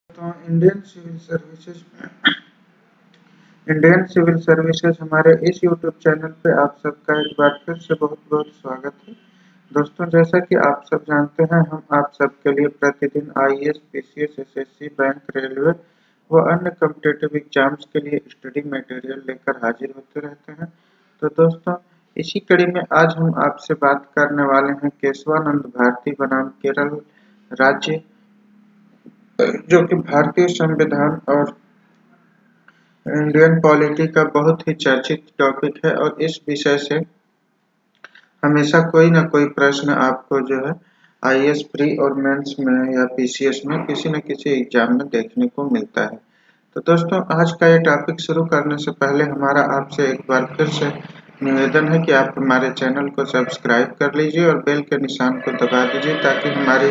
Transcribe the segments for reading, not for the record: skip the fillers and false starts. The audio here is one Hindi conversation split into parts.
तो इंडियन सिविल सर्विसेज हमारे इस यूट्यूब चैनल पे आप सबका एक बार फिर से बहुत बहुत स्वागत है। दोस्तों, जैसा कि आप सब जानते हैं, हम आप सबके लिए प्रतिदिन IAS, PCS, SSC, bank, railway व अन्य कॉम्पिटिटिव एग्जाम्स के लिए स्टडी मटेरियल लेकर हाजिर होते रहते हैं। तो दोस्तों, इसी कड़ी में आज हम आपसे बात करने वाले हैं केशवानंद भारती बनाम केरल राज्य, जो कि भारतीय संविधान और इंडियन पॉलिटी का बहुत ही चर्चित टॉपिक है। और इस विषय से हमेशा कोई ना कोई प्रश्न आपको जो है आईएएस प्री और मेंस में या पीसीएस में किसी न किसी एग्जाम में देखने को मिलता है। तो दोस्तों, आज का ये टॉपिक शुरू करने से पहले हमारा आपसे एक बार फिर से निवेदन है कि आप हमारे चैनल को सब्सक्राइब कर लीजिए और बेल के निशान को दबा दीजिए, ताकि हमारी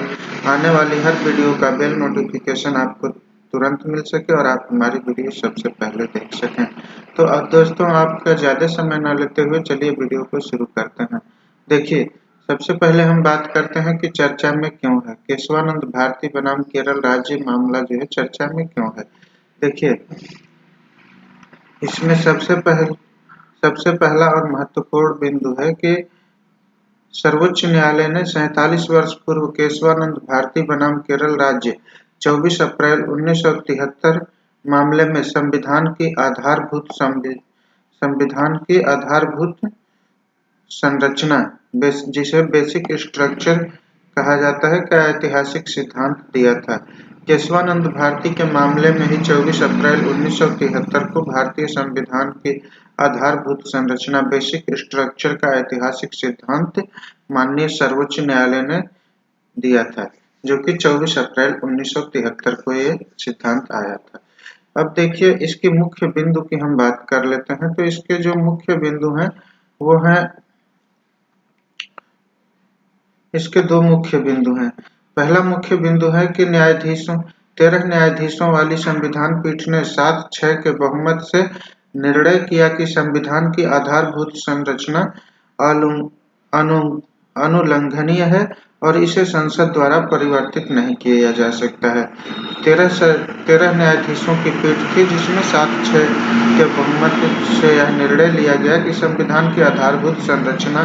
आने वाली हर वीडियो का बेल नोटिफिकेशन आपको तुरंत मिल सके और आप हमारी वीडियो सबसे पहले देख सकें। तो अब दोस्तों, आपका ज़्यादा समय न लेते हुए चलिए वीडियो को शुरू करते हैं। देखिए, सबसे पहले हम बात करते हैं कि चर्चा में क्यों है केशवानंद भारती बनाम केरल राज्य मामला जो है चर्चा में क्यों है। देखिए, इसमें सबसे पहला और महत्वपूर्ण बिंदु है कि सर्वोच्च न्यायालय ने 47 वर्ष पूर्व केशवानंद भारती बनाम केरल राज्य 24 अप्रैल 1973 मामले में संविधान की आधारभूत संरचना, जिसे बेसिक स्ट्रक्चर कहा जाता है, का ऐतिहासिक सिद्धांत दिया था। केशवानंद भारती के मामले में ही 24 अप्रैल 1973 को भारतीय संविधान की आधारभूत संरचना, बेसिक स्ट्रक्चर का ऐतिहासिक सिद्धांत माननीय सर्वोच्च न्यायालय ने दिया था, जो कि 24 अप्रैल 1973 को ये सिद्धांत आया था। अब देखिए, इसके मुख्य बिंदु की हम बात कर लेते हैं। तो इसके जो मुख्य बिंदु हैं वो हैं, इसके दो मुख्य बिंदु हैं। पहला मुख्य बिंदु है कि 13 न्यायाधीशों वाली संविधान पीठ ने 7-6 के बहुमत से निर्णय किया कि संविधान की आधारभूत संरचना अनुलंघनीय है और इसे संसद द्वारा परिवर्तित नहीं किया जा सकता है। 13 न्यायाधीशों की पीठ थी, जिसमें 7-6 के बहुमत से यह निर्णय लिया गया कि संविधान की आधारभूत संरचना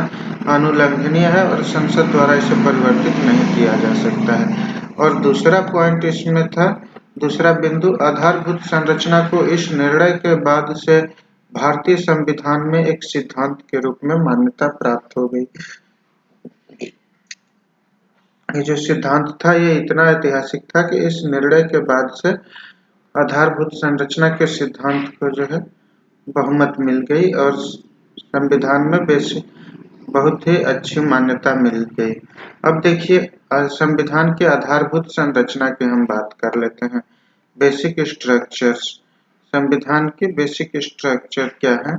अनुलंघनीय है और संसद द्वारा इसे परिवर्तित नहीं किया जा सकता है। और दूसरा पॉइंट इसमें था, दूसरा बिंदु, आधारभूत संरचना को इस निर्णय के बाद से भारतीय संविधान में एक सिद्धांत के रूप में मान्यता प्राप्त हो गई। ये जो सिद्धांत था ये इतना ऐतिहासिक था कि इस निर्णय के बाद से आधारभूत संरचना के सिद्धांत को जो है बहुमत मिल गई और संविधान में बहुत ही अच्छी मान्यता मिल गई। अब देखिए, संविधान की आधारभूत संरचना की हम बात कर लेते हैं। बेसिक स्ट्रक्चर्स, संविधान की बेसिक स्ट्रक्चर क्या है?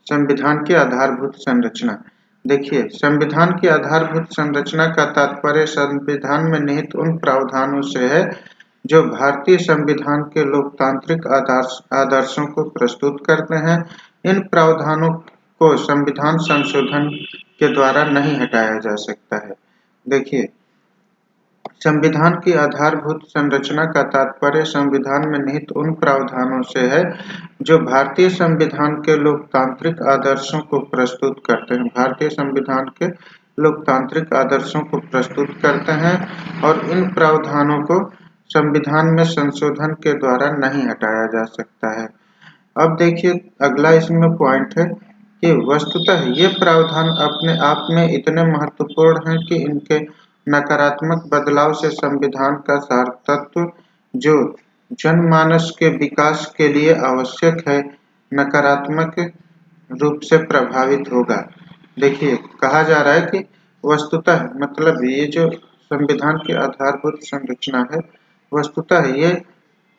संविधान की आधारभूत संरचना। देखिए, संविधान की आधारभूत संरचना का तात्पर्य संविधान में निहित उन प्रावधानों से है जो भारतीय संविधान के लोकतांत्रिक आदर्शों को प्रस्तुत करते हैं। इन प्रावधानों को संविधान संशोधन के द्वारा नहीं हटाया जा सकता है। देखिए, संविधान की आधारभूत संरचना का तात्पर्य संविधान में निहित उन प्रावधानों से है जो भारतीय संविधान के लोकतांत्रिक आदर्शों को प्रस्तुत करते हैं। भारतीय संविधान के लोकतांत्रिक आदर्शों को प्रस्तुत करते हैं और इन प्रावधानों को संविधान में संशोधन के द्वारा नहीं हटाया जा सकता है। अब देखिए, अगला इसमें पॉइंट है कि वस्तुतः ये प्रावधान अपने आप में इतने महत्वपूर्ण हैं कि इनके नकारात्मक बदलाव से संविधान का सार तत्व, जो जनमानस के विकास के लिए आवश्यक है, नकारात्मक रूप से प्रभावित होगा। देखिए, कहा जा रहा है कि वस्तुतः, मतलब ये जो संविधान की आधारभूत संरचना है, वस्तुतः ये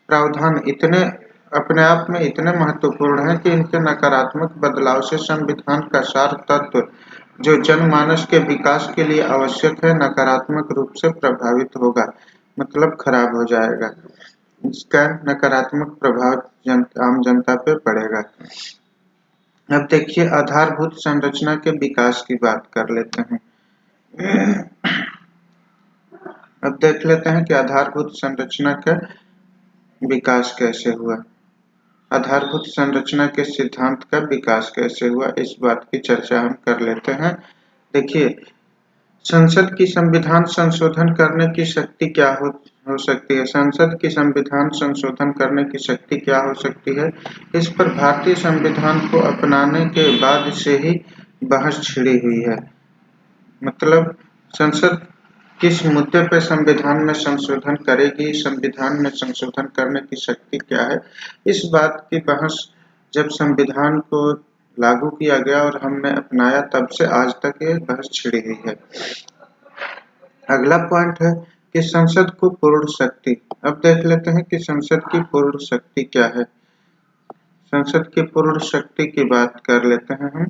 प्रावधान इतने अपने आप में इतने महत्वपूर्ण हैं कि इनके नकारात्मक बदलाव से संविधान का सार तत्व, जो जनमानस के विकास के लिए आवश्यक है, नकारात्मक रूप से प्रभावित होगा, मतलब खराब हो जाएगा। इसका नकारात्मक प्रभाव आम जनता पे पड़ेगा। अब देखिए, आधारभूत संरचना के विकास की बात कर लेते हैं। अब देख लेते हैं कि आधारभूत संरचना का विकास कैसे हुआ। आधारभूत संरचना के सिद्धांत का विकास कैसे हुआ, इस बात की चर्चा हम कर लेते हैं। देखिए, संसद की संविधान संशोधन करने की शक्ति क्या हो सकती है। संसद की संविधान संशोधन करने की शक्ति क्या हो सकती है, इस पर भारतीय संविधान को अपनाने के बाद से ही बहस छिड़ी हुई है। मतलब संसद किस मुद्दे पर संविधान में संशोधन करेगी, संविधान में संशोधन करने की शक्ति क्या है, इस बात की बहस जब संविधान को लागू किया गया और हमने अपनाया तब से आज तक ये बहस छिड़ी हुई है। अगला पॉइंट है कि संसद को पूर्ण शक्ति। अब देख लेते हैं कि संसद की पूर्ण शक्ति क्या है। संसद की पूर्ण शक्ति की बात कर लेते हैं हम।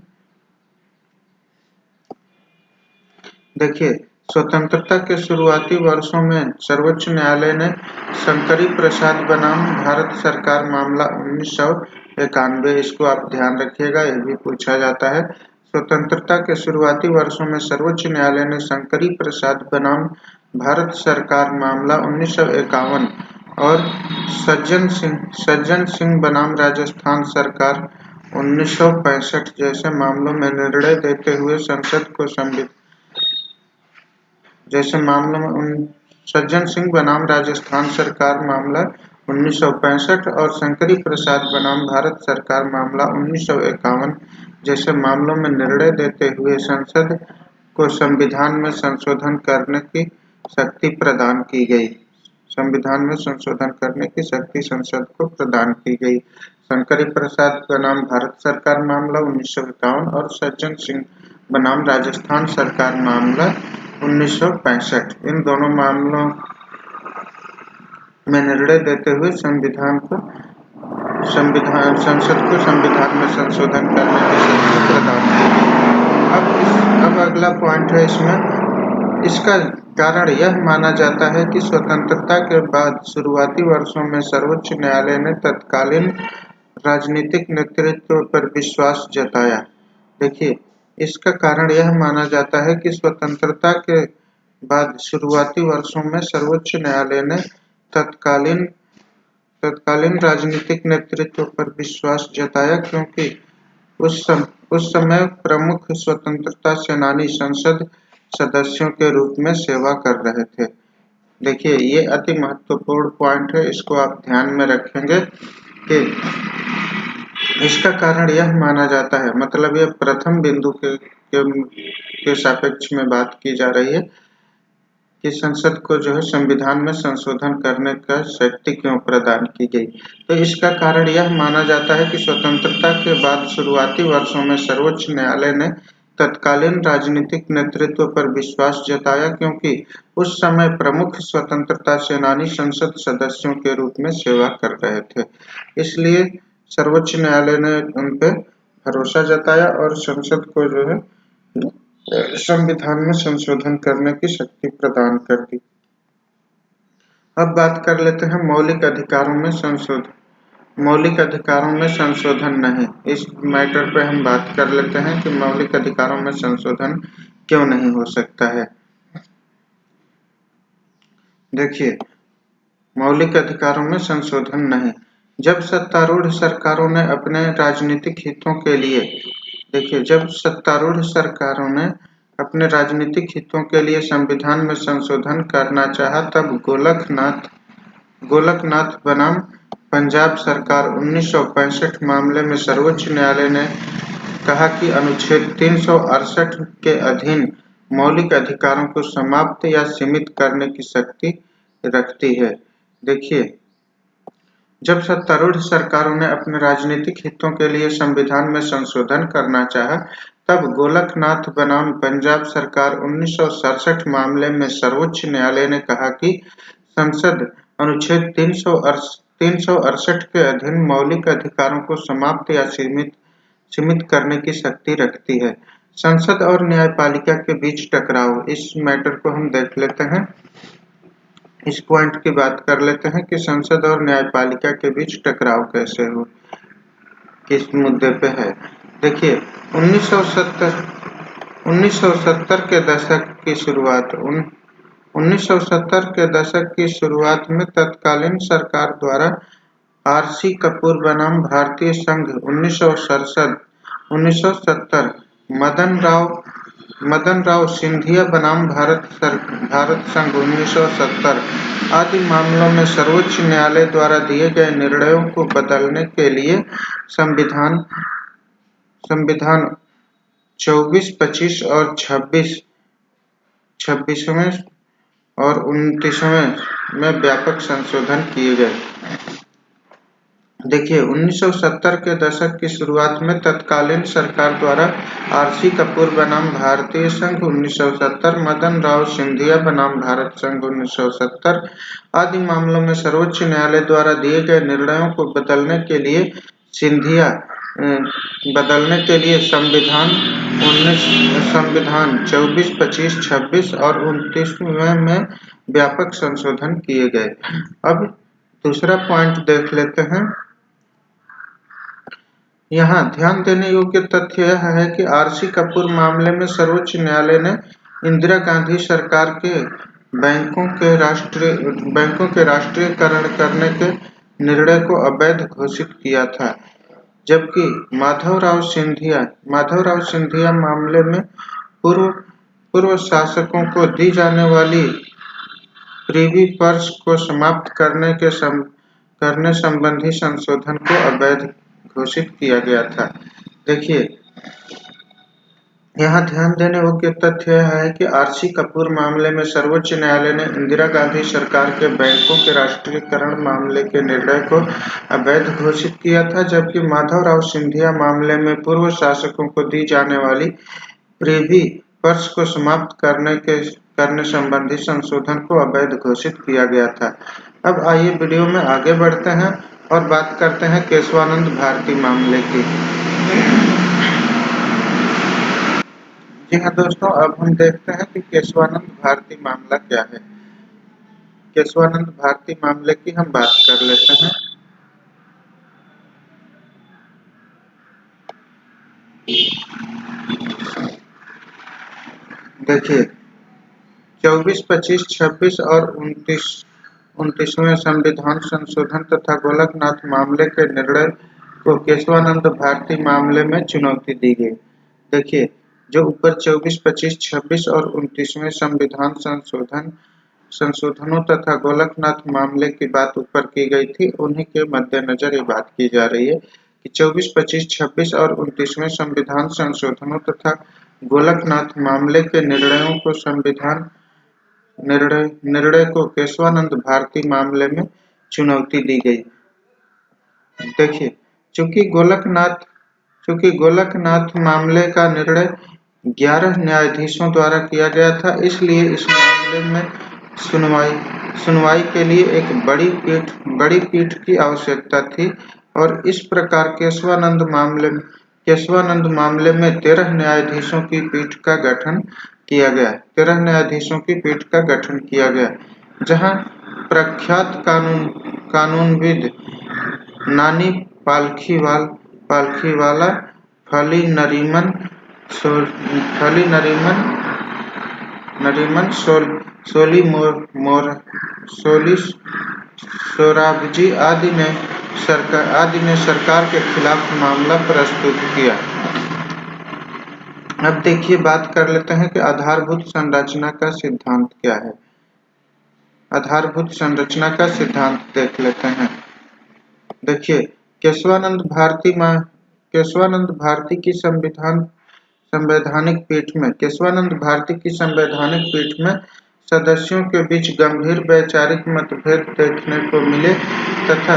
देखिए, स्वतंत्रता के शुरुआती वर्षों में सर्वोच्च न्यायालय ने शंकरी प्रसाद बनाम भारत सरकार मामला 1991, इसको आप ध्यान रखिएगा, यह भी पूछा जाता है। स्वतंत्रता के शुरुआती वर्षों में सर्वोच्च न्यायालय ने शंकरी प्रसाद बनाम भारत सरकार मामला 1951 और सज्जन सिंह बनाम राजस्थान सरकार 1965 जैसे मामलों में निर्णय देते हुए संसद को सज्जन सिंह बनाम राजस्थान सरकार मामला 1965 और शंकरी प्रसाद बनाम भारत सरकार मामला 1951 जैसे मामलों में निर्णय देते हुए संसद को संविधान में संशोधन करने की शक्ति प्रदान की गई। संविधान में संशोधन करने की शक्ति संसद को प्रदान की गई। शंकरी प्रसाद बनाम भारत सरकार मामला 1951 और सज्जन सिंह बनाम राजस्थान सरकार मामला 1965, इन दोनों मामलों में निर्णय देते हुए संसद को संविधान में संशोधन करने की शक्ति प्रदान की गई। अब अगला पॉइंट है इसमें, इसका कारण यह माना जाता है कि स्वतंत्रता के बाद शुरुआती वर्षों में सर्वोच्च न्यायालय ने तत्कालीन राजनीतिक नेतृत्व पर विश्वास जताया। देखिए, इसका कारण यह माना जाता है कि स्वतंत्रता के बाद शुरुआती वर्षों में सर्वोच्च न्यायालय ने तत्कालीन राजनीतिक नेतृत्व पर विश्वास जताया, क्योंकि उस समय प्रमुख स्वतंत्रता सेनानी संसद सदस्यों के रूप में सेवा कर रहे थे। देखिए, ये अति महत्वपूर्ण पॉइंट है, इसको आप ध्यान में रखेंगे कि इसका कारण यह माना जाता है, मतलब यह प्रथम बिंदु के सापेक्ष में बात की जा रही है कि संसद को जो है संविधान में संशोधन करने का शक्ति क्यों प्रदान की गई। तो इसका कारण यह माना जाता है कि स्वतंत्रता के बाद शुरुआती वर्षों में सर्वोच्च न्यायालय ने तत्कालीन राजनीतिक नेतृत्व पर विश्वास जताया, क्योंकि उस समय प्रमुख स्वतंत्रता सेनानी संसद सदस्यों के रूप में सेवा कर रहे थे। इसलिए सर्वोच्च न्यायालय ने उन पर भरोसा जताया और संसद को जो है संविधान में संशोधन करने की शक्ति प्रदान कर दी। अब बात कर लेते हैं मौलिक अधिकारों में संशोधन। मौलिक अधिकारों में संशोधन नहीं, इस मैटर पे हम बात कर लेते हैं कि मौलिक अधिकारों में संशोधन क्यों नहीं हो सकता है। देखिए, मौलिक अधिकारों में संशोधन नहीं, जब सत्तारूढ़ सरकारों ने अपने राजनीतिक हितों के लिए जब सत्तारूढ़ सरकारों ने अपने राजनीतिक हितों के लिए संविधान में संशोधन करना चाहा, तब गोलकनाथ बनाम पंजाब सरकार 1965 मामले में सर्वोच्च न्यायालय ने कहा कि अनुच्छेद 368 के अधीन मौलिक अधिकारों को समाप्त या सीमित करने की शक्ति रखती है। देखिए, जब सत्तारूढ़ सरकारों ने अपने राजनीतिक हितों के लिए संविधान में संशोधन करना चाहा, तब गोलकनाथ बनाम पंजाब सरकार 1967 मामले में सर्वोच्च न्यायालय ने कहा कि संसद अनुच्छेद 368 के अधीन मौलिक अधिकारों को समाप्त या सीमित करने की शक्ति रखती है। संसद और न्यायपालिका के बीच टकराव, इस मैटर को हम देख लेते हैं। इस पॉइंट की बात कर लेते हैं कि संसद और न्यायपालिका के बीच टकराव कैसे हो, किस मुद्दे पे है। देखिए, 1970 के दशक की शुरुआत 1970 के दशक की शुरुआत में तत्कालीन सरकार द्वारा आर.सी. कपूर बनाम भारतीय संघ 1970, मदन राव सिंधिया बनाम भारत संघ 1970 आदि मामलों में सर्वोच्च न्यायालय द्वारा दिए गए निर्णयों को बदलने के लिए संविधान 24, 25 और 26वें और 29वें में व्यापक संशोधन किए गए। देखिए, 1970 के दशक की शुरुआत में तत्कालीन सरकार द्वारा आर.सी. कपूर बनाम भारतीय संघ 1970, मदन राव सिंधिया बनाम भारत संघ 1970 आदि मामलों में सर्वोच्च न्यायालय द्वारा दिए गए निर्णयों को बदलने के लिए संविधान 24, 25, 26 और 29वें में व्यापक संशोधन किए गए। अब दूसरा पॉइंट देख लेते हैं। यहाँ ध्यान देने योग्य तथ्य यह है कि आर.सी. कपूर मामले में सर्वोच्च न्यायालय ने इंदिरा गांधी सरकार के बैंकों के राष्ट्रीयकरण करने के निर्णय को अवैध घोषित किया था, जबकि माधवराव सिंधिया मामले में पूर्व शासकों को दी जाने वाली प्रीवी पर्स को समाप्त करने संबंधी संशोधन को अवैध घोषित किया गया था। देखिए, यहाँ ध्यान देने योग्य तथ्य यह है कि आर.सी. कपूर मामले में सर्वोच्च न्यायालय ने इंदिरा गांधी सरकार के बैंकों के राष्ट्रीयकरण मामले के निर्णय को अवैध घोषित किया था, जबकि माधवराव सिंधिया मामले में पूर्व शासकों को दी जाने वाली प्रीवी पर्स को समाप्त करने संबंधी संशोधन को अवैध घोषित किया गया था। अब आइए वीडियो में आगे बढ़ते हैं और बात करते हैं केशवानंद भारती मामले की। जी हाँ दोस्तों, अब हम देखते हैं कि केशवानंद भारती मामला क्या है। केशवानंद भारती मामले की हम बात कर लेते हैं। देखिए, 24, 25, 26 और 29वें संविधान संशोधन तथा गोलकनाथ मामले के निर्णय को केशवानंद भारती मामले में चुनौती दी गई। देखिए, जो ऊपर 24, 25, 26 और 29वें संविधान संशोधनों तथा गोलकनाथ मामले की बात ऊपर की गई थी, उन्हीं के मद्देनजर ये बात की जा रही है कि 24, 25, 26 और 29वें संविधान संशोधनों तथा गोलकनाथ मामले के निर्णय को केशवानंद भारती मामले में चुनौती दी गई। देखिए, चूंकि गोलकनाथ मामले का निर्णय 11 न्यायाधीशों द्वारा किया गया था, इसलिए इस मामले में सुनवाई के लिए एक बड़ी पीठ की आवश्यकता थी और इस प्रकार केशवानंद मामले में 13 न्यायाधीशों की पीठ का गठन किया गया, जहां प्रख्यात कानूनविद नानी पालखीवाला, फली नरीमन सोराबजी आदि ने सरकार के खिलाफ मामला प्रस्तुत किया। अब देखिए, बात कर लेते हैं कि आधारभूत संरचना का सिद्धांत क्या है। आधारभूत संरचना का सिद्धांत देख लेते हैं। देखिए, केशवानंद भारती की संवैधानिक पीठ में सदस्यों के बीच गंभीर वैचारिक मतभेद देखने को मिले तथा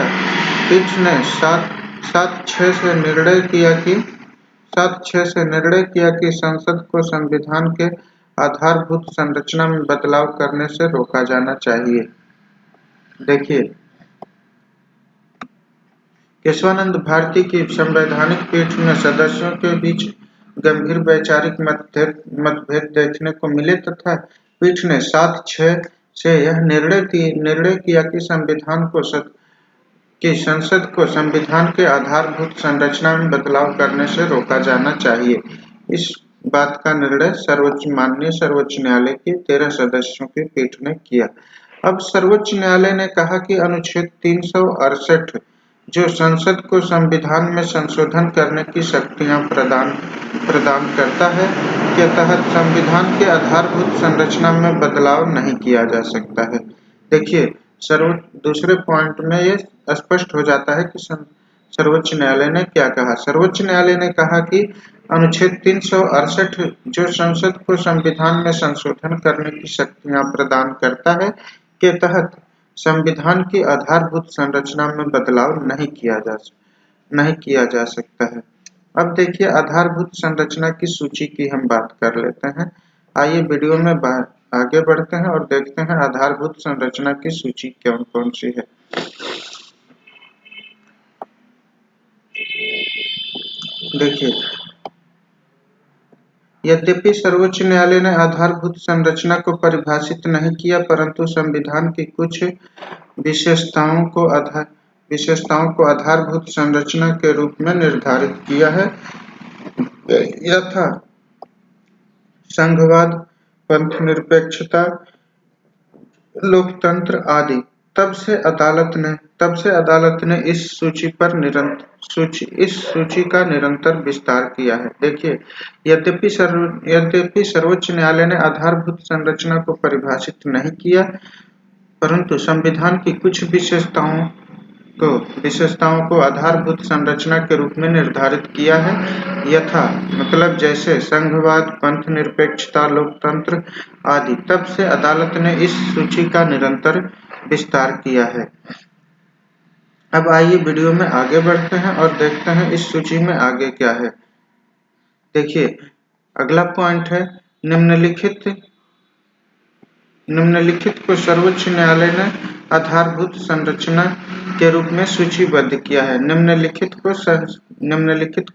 पीठ ने 7-6 से निर्णय किया कि संसद को संविधान के आधारभूत संरचना में बदलाव करने से रोका जाना चाहिए। देखिए, केशवानंद भारती की संवैधानिक पीठ में सदस्यों के बीच गंभीर वैचारिक मतभेद देखने को मिले तथा पीठ ने 7-6 से यह निर्णय किया कि संसद को संविधान के आधारभूत संरचना में बदलाव करने से रोका जाना चाहिए। बात का निर्णय माननीय सर्वोच्च न्यायालय के 13 सदस्यों की पीठ ने किया। अब सर्वोच्च न्यायालय ने कहा कि अनुच्छेद 368 जो संसद को संविधान में संशोधन करने की शक्तियां प्रदान करता है के तहत संविधान के आधारभूत संरचना में बदलाव नहीं किया जा सकता है। देखिए, दूसरे पॉइंट में ये स्पष्ट हो जाता है कि सर्वोच्च न्यायालय ने क्या कहा। सर्वोच्च न्यायालय ने कहा कि अनुच्छेद 368 जो संसद को संविधान में संशोधन करने की शक्तियां प्रदान करता है के तहत संविधान की आधारभूत संरचना में बदलाव नहीं किया जा सकता है। अब देखिए, आधारभूत संरचना की सूची की हम बात कर लेते हैं। आइए वीडियो में आगे बढ़ते हैं और देखते हैं आधारभूत संरचना की सूची कौन कौन सी है। देखिए, यद्यपि सर्वोच्च न्यायालय ने आधारभूत संरचना को परिभाषित नहीं किया, परंतु संविधान की कुछ विशेषताओं को आधारभूत संरचना के रूप में निर्धारित किया है, यथा संघवाद, पंथनिरपेक्षता, लोकतंत्र आदि। तब से अदालत ने इस सूची का निरंतर विस्तार किया है। देखिए, यद्यपि सर्वोच्च न्यायालय ने आधारभूत संरचना को परिभाषित नहीं किया, परंतु संविधान की कुछ विशेषताओं को आधारभूत संरचना के रूप में निर्धारित किया है, यथा मतलब जैसे संघवाद, पंथनिरपेक्षता, लोकतंत्र आदि। तब से अदालत ने इस सूची का निरंतर विस्तार किया है। अब आइए वीडियो में आगे बढ़ते हैं और देखते हैं इस सूची में आगे क्या है। देखिए, अगला पॉइंट है निम्नलिखित को सर्वोच्च न्यायालय ने आधारभूत संरचना के रूप में सूचीबद्ध किया है। निम्नलिखित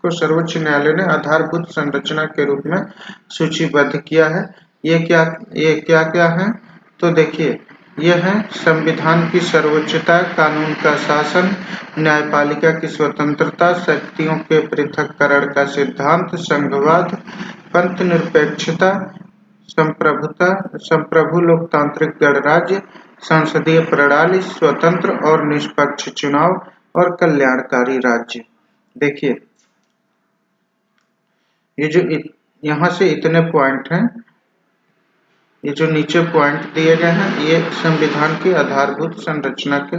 को सर्वोच्च न्यायालय ने आधारभूत संरचना के रूप में सूचीबद्ध किया है। ये क्या है? तो देखिए, यह है संविधान की सर्वोच्चता, कानून का शासन, न्यायपालिका की स्वतंत्रता, शक्तियों के पृथक्करण का सिद्धांत, संघवाद, पंथनिरपेक्षता, संप्रभु लोकतांत्रिक गणराज्य, संसदीय प्रणाली, स्वतंत्र और निष्पक्ष चुनाव और कल्याणकारी राज्य। देखिए, ये जो यहाँ से इतने पॉइंट हैं, ये जो नीचे पॉइंट दिए गए हैं, ये संविधान की आधारभूत संरचना के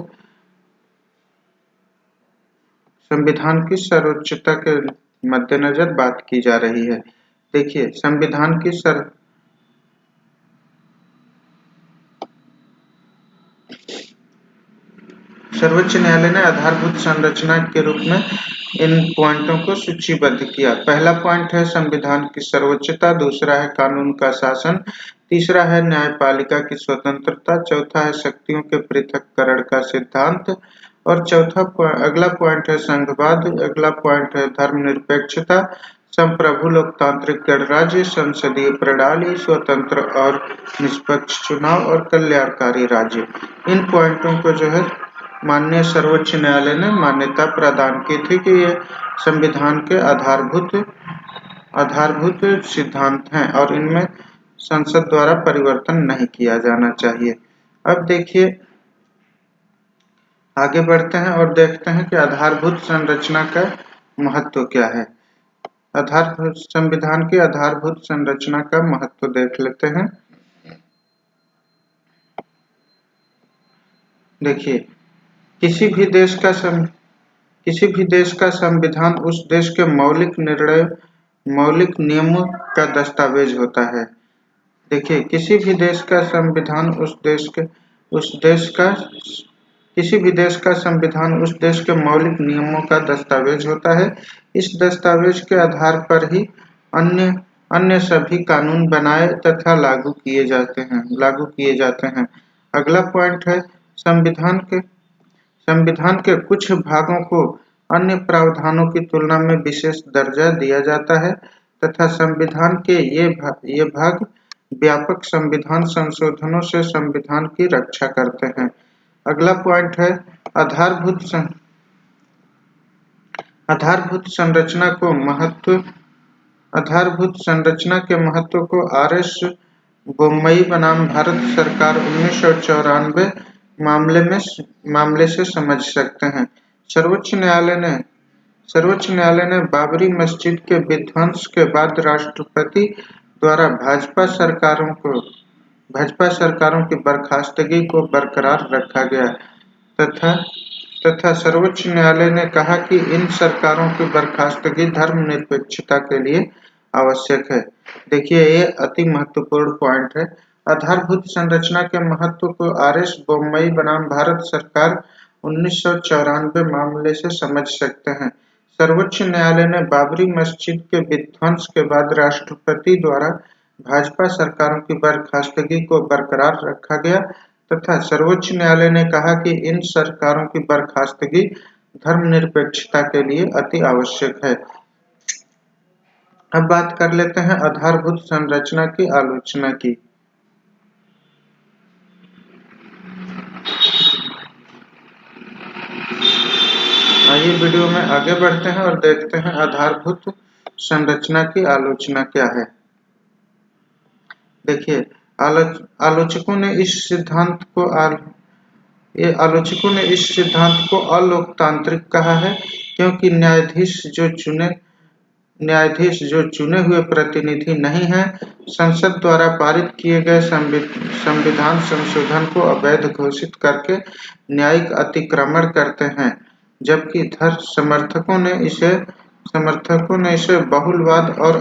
संविधान की सर्वोच्चता के मद्देनजर बात की जा रही है। देखिए, सर्वोच्च न्यायालय ने आधारभूत संरचना के रूप में इन पॉइंटों को सूचीबद्ध किया। पहला पॉइंट है संविधान की सर्वोच्चता, दूसरा है कानून का शासन, तीसरा है न्यायपालिका की स्वतंत्रता, चौथा है शक्तियों के पृथक्करण का सिद्धांत और अगला पॉइंट है संघवाद, अगला पॉइंट है धर्मनिरपेक्षता, संप्रभु लोकतांत्रिक गणराज्य, संसदीय प्रणाली, स्वतंत्र और निष्पक्ष चुनाव और कल्याणकारी राज्य। इन पॉइंटों को जो है माननीय सर्वोच्च न्यायालय ने मान्यता प्रदान की थी कि ये संविधान के आधारभूत सिद्धांत हैं और इनमें संसद द्वारा परिवर्तन नहीं किया जाना चाहिए। अब देखिए, आगे बढ़ते हैं और देखते हैं कि आधारभूत संरचना का महत्व क्या है। संविधान की आधारभूत संरचना का महत्व देख लेते हैं। देखिए, किसी भी देश का संविधान उस देश के मौलिक नियमों का दस्तावेज होता है। देखिए, किसी भी देश का संविधान उस देश के मौलिक नियमों का दस्तावेज होता है। इस दस्तावेज के आधार पर ही अन्य सभी कानून बनाए तथा लागू किए जाते हैं। अगला पॉइंट है संविधान के कुछ भागों को अन्य प्रावधानों की तुलना में विशेष दर्जा दिया जाता है तथा संविधान के ये भाग व्यापक संविधान संशोधनों से संविधान की रक्षा करते हैं। अगला पॉइंट है आधारभूत संरचना को आधारभूत संरचना के महत्व को आर.एस. बोम्मई बनाम भारत सरकार 1994 मामले से समझ सकते हैं। सर्वोच्च न्यायालय ने बाबरी मस्जिद के विध्वंस के बाद राष्ट्रपति द्वारा भाजपा सरकारों की बर्खास्तगी को बरकरार रखा गया तथा सर्वोच्च न्यायालय ने कहा कि इन सरकारों की बर्खास्तगी धर्मनिरपेक्षता के लिए आवश्यक है। देखिए, ये अति महत्वपूर्ण पॉइंट है। आधारभूत संरचना के महत्व को आर.एस. बोम्मई बनाम भारत सरकार 1994 मामले से समझ सकते हैं। सर्वोच्च न्यायालय ने बाबरी मस्जिद के विध्वंस के बाद राष्ट्रपति द्वारा भाजपा सरकारों की बर्खास्तगी को बरकरार रखा गया तथा सर्वोच्च न्यायालय ने कहा कि इन सरकारों की बर्खास्तगी धर्मनिरपेक्षता के लिए अति आवश्यक है। अब बात कर लेते हैं आधारभूत संरचना की आलोचना की। आइए वीडियो में आगे बढ़ते हैं और देखते हैं आधारभूत संरचना की आलोचना क्या है। देखिए, आलोचकों ने इस सिद्धांत को अलोकतांत्रिक कहा है क्योंकि न्यायाधीश जो चुने हुए प्रतिनिधि नहीं हैं, संसद द्वारा पारित किए गए संविधान संशोधन को अवैध घोषित करके न्यायिक अतिक्रमण करते हैं, जबकि समर्थकों ने इसे बहुलवाद और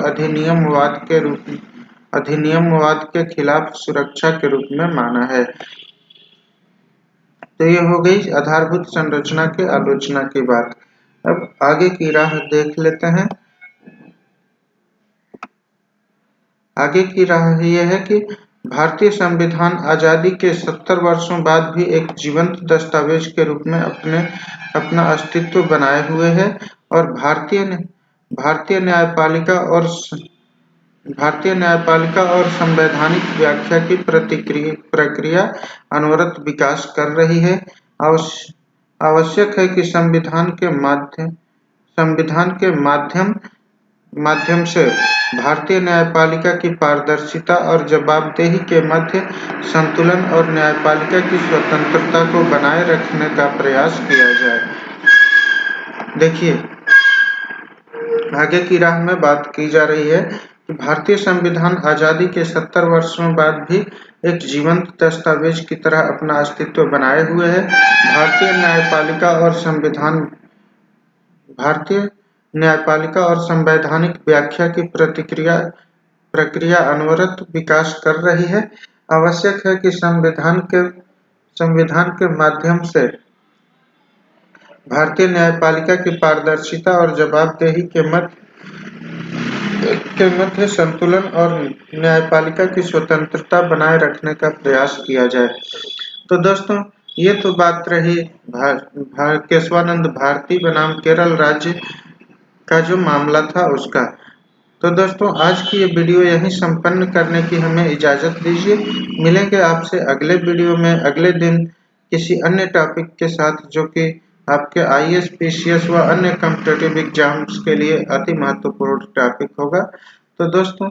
अधिनियमवाद के खिलाफ सुरक्षा के रूप में माना है। तो ये हो गई आधारभूत संरचना के आलोचना की बात। अब आगे की राह देख लेते हैं। आगे की राह यह है कि भारतीय संविधान आजादी के 70 वर्षों बाद भी एक जीवंत दस्तावेज के रूप में अपना अस्तित्व बनाए हुए है और भारतीय न्यायपालिका और संवैधानिक व्याख्या की प्रक्रिया अनवरत विकास कर रही है। आवश्यक है कि संविधान के माध्यम से भारतीय न्यायपालिका की पारदर्शिता और जवाबदेही के मध्य संतुलन और न्यायपालिका की स्वतंत्रता को बनाए रखने का प्रयास किया जाए। देखिए, आगे की राह में बात की जा रही है कि भारतीय संविधान आजादी के 70 वर्षों बाद भी एक जीवंत दस्तावेज की तरह अपना अस्तित्व बनाए हुए है। भारतीय न्यायपालिका और संवैधानिक व्याख्या की प्रक्रिया अनवरत विकास कर रही है। आवश्यक है कि संविधान के माध्यम से भारतीय न्यायपालिका की पारदर्शिता और जवाबदेही के मध्य संतुलन और न्यायपालिका की स्वतंत्रता बनाए रखने का प्रयास किया जाए। तो दोस्तों, ये तो बात रही केशवानंद भारती बनाम केरल राज्य का जो मामला था उसका। तो दोस्तों, आज की ये वीडियो यहीं संपन्न करने की हमें इजाज़त दीजिए। मिलेंगे आपसे अगले वीडियो में अगले दिन किसी अन्य टॉपिक के साथ जो कि आपके आईएएस, पीसीएस व अन्य कॉम्पिटिटिव एग्जाम्स के लिए अति महत्वपूर्ण टॉपिक होगा। तो दोस्तों,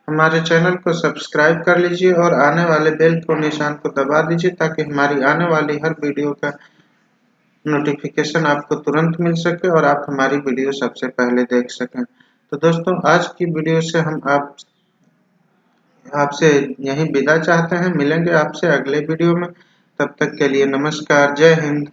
हमारे चैनल को सब्सक्राइब कर लीजिए और आने वाले बेल को निशान को दबा दीजिए ताकि हमारी आने वाली हर वीडियो का नोटिफिकेशन आपको तुरंत मिल सके और आप हमारी वीडियो सबसे पहले देख सकें। तो दोस्तों, आज की वीडियो से हम आपसे यहीं विदा चाहते हैं। मिलेंगे आपसे अगले वीडियो में। तब तक के लिए नमस्कार, जय हिंद।